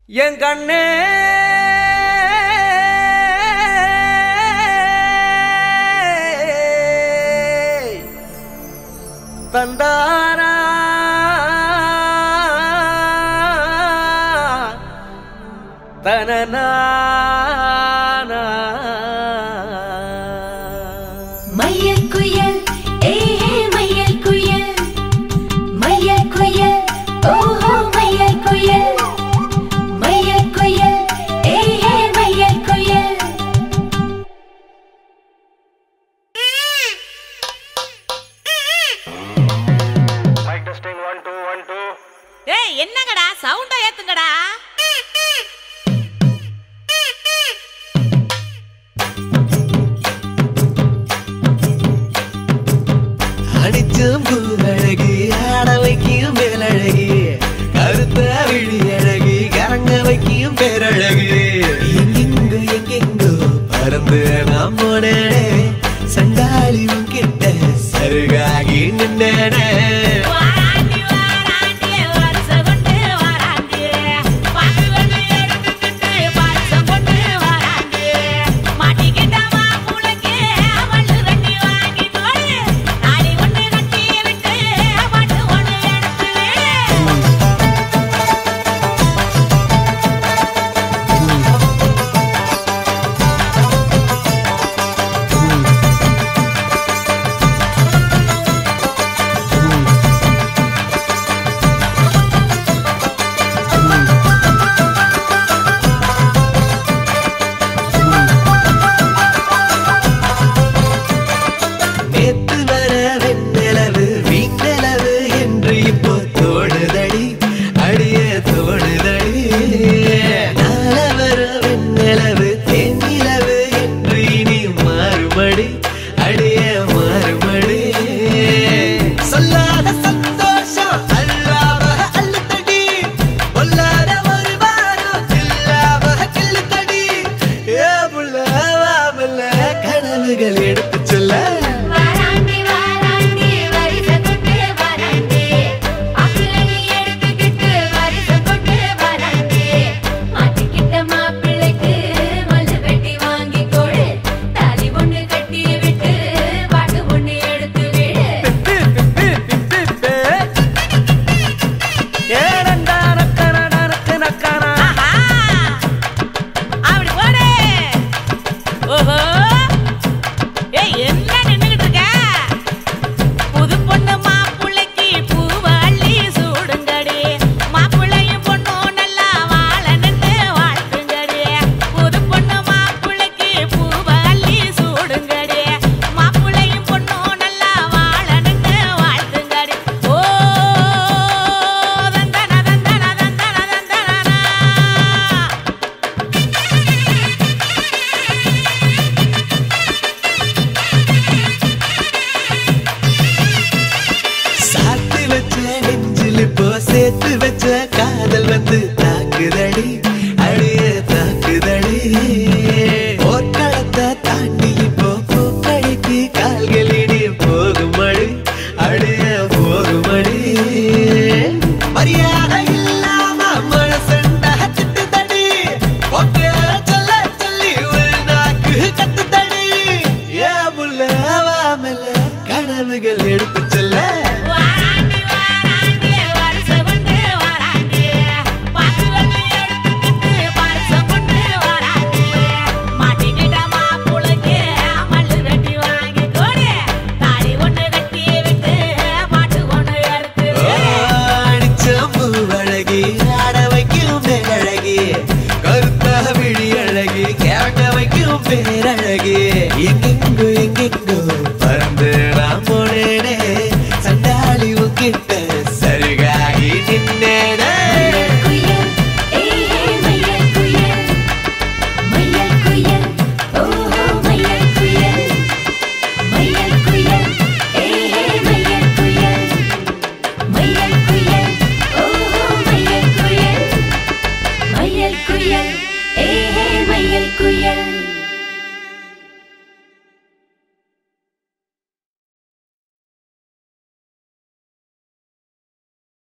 என் கண்ணே தந்தாரா தனனா மையல் குயில் மையல் குயில் மையல் குயில் ஓஹோ மையல் குயில் மையல் குயில் மையல் குயில் மைக் டெஸ்டிங் 1 2 1 2 ஏய் என்னங்கடா சவுண்ட ஏத்துங்கடா அடிச்சும் பூவழகி ஆட வைக்கும் மேலழகி கருத்த விழி அழகி கரங்க வைக்கும் பேரழகி எங்கெங்கு எங்கெங்கோ பறந்து நாம் போனேனே சண்டாளி கிட்ட சருகாகி நின்னேனே எடுத்து சொல்ல சேர்த்து வச்ச காதல் வந்து தாக்குதடி அழிய தாக்குதடி போர்க்களத்தை தாண்டி இப்போ பூக்கடிக்கு கால்களிடி போகுமடி அழிய போகுமடி மரியாதை இல்லாம மனசண்டா திட்டுதடி ஓகே சொல்ல சொல்லி ஒரு நாக்கு கத்துதடி ஏ முல்ல வாமல கனவுகள் எடுத்து சொல்ல பேரழகி எங்கெங்கு